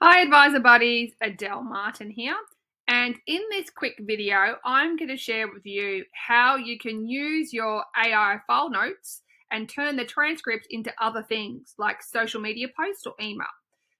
Hi Advisor Buddies, Adele Martin here, and in this quick video I'm going to share with you how you can use your AI file notes and turn the transcript into other things like social media posts or email.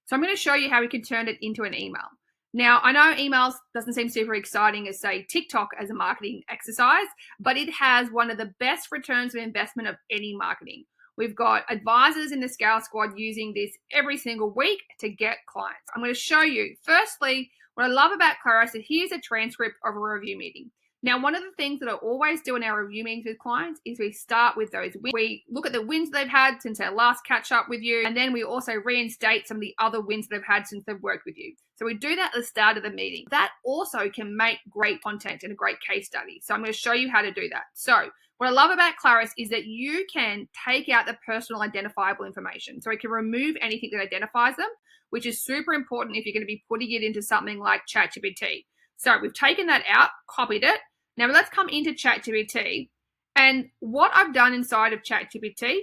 So I'm going to show you how we can turn it into an email. Now, I know emails doesn't seem super exciting as, say, TikTok as a marketing exercise, but it has one of the best returns of investment of any marketing. We've got advisors in the Scale Squad using this every single week to get clients. I'm going to show you, firstly, what I love about Claris is here's a transcript of a review meeting. Now, one of the things that I always do in our review meetings with clients is we start with those wins. We look at the wins they've had since our last catch up with you, and then we also reinstate some of the other wins they've had since they've worked with you. So we do that at the start of the meeting. That also can make great content and a great case study. So I'm going to show you how to do that. So what I love about Claris is that you can take out the personal identifiable information. So it can remove anything that identifies them, which is super important if you're going to be putting it into something like ChatGPT. So we've taken that out, copied it. Now let's come into ChatGPT. And what I've done inside of ChatGPT,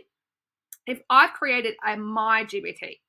if I've created a MyGPT.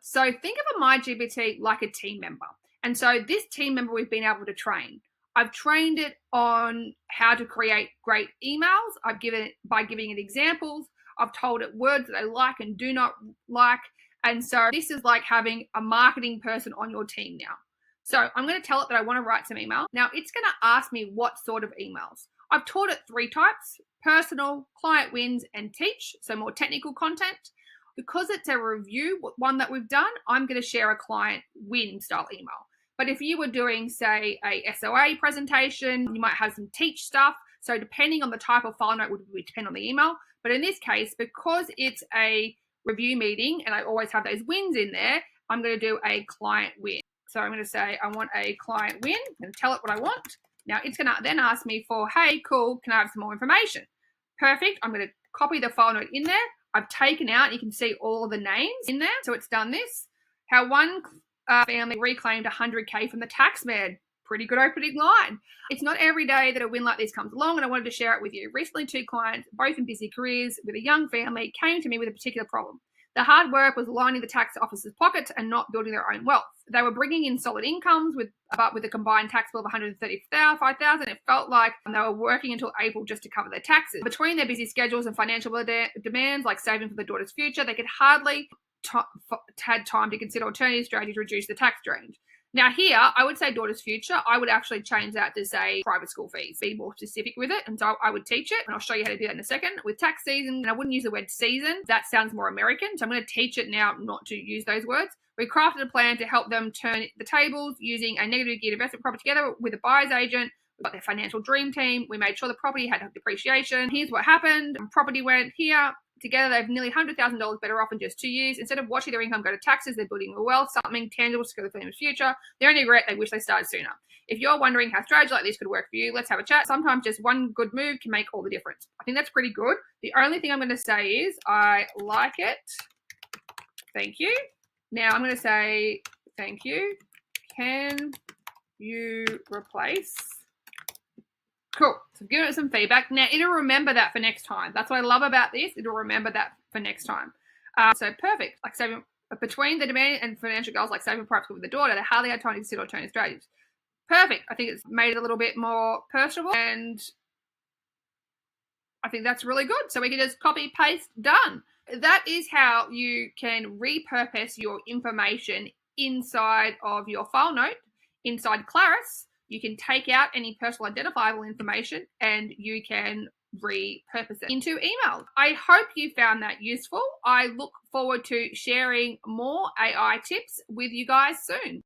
So think of a MyGPT like a team member. And so this team member we've been able to train. I've trained it on how to create great emails. I've given it by giving it examples. I've told it words that I like and do not like. And so this is like having a marketing person on your team now. So I'm going to tell it that I want to write some email. Now it's going to ask me what sort of emails. I've taught it 3 types: personal, client wins, and teach. So more technical content. Because it's a review, one that we've done, I'm going to share a client win style email. But if you were doing, say, a SOA presentation, you might have some teach stuff. So depending on the type of file note would depend on the email. But in this case, because it's a review meeting and I always have those wins in there, I'm going to do a client win. So I'm going to say I want a client win and tell it what I want. Now it's going to then ask me for, hey, cool, can I have some more information? Perfect. I'm going to copy the file note in there. I've taken out, you can see all of the names in there. So it's done this. How one family reclaimed 100K from the tax man. Pretty good opening line. It's not every day that a win like this comes along, and I wanted to share it with you. Recently, 2 clients, both in busy careers with a young family, came to me with a particular problem. The hard work was lining the tax office's pockets and not building their own wealth. They were bringing in solid incomes with a combined tax bill of $135,000. It felt like they were working until April just to cover their taxes. Between their busy schedules and financial demands like saving for the daughter's future, they could hardly had time to consider alternative strategies to reduce the tax drain. Now here, I would say daughter's future. I would actually change that to say private school fees, be more specific with it. And so I would teach it, and I'll show you how to do that in a second. With tax season, and I wouldn't use the word season. That sounds more American. So I'm going to teach it now not to use those words. We crafted a plan to help them turn the tables using a negative geared investment property together with a buyer's agent. We've got their financial dream team. We made sure the property had depreciation. Here's what happened. Property went here. Together, they've nearly $100,000 better off in just 2 years. Instead of watching their income go to taxes, they're building a wealth, something tangible to secure the family's future. Their only regret, they wish they started sooner. If you're wondering how strategy like this could work for you, let's have a chat. Sometimes just one good move can make all the difference. I think that's pretty good. The only thing I'm going to say is I like it. Thank you. Now I'm going to say thank you. Can you replace? Cool. So give it some feedback. Now, it'll remember that for next time. That's what I love about this. It'll remember that for next time. So perfect. Like saving between the demand and financial goals, like saving perhaps with the daughter, they hardly had time to consider alternative strategies. Perfect. I think it's made it a little bit more personable, and I think that's really good. So we can just copy, paste, done. That is how you can repurpose your information inside of your file note, inside Claris. You can take out any personal identifiable information and you can repurpose it into email. I hope you found that useful. I look forward to sharing more AI tips with you guys soon.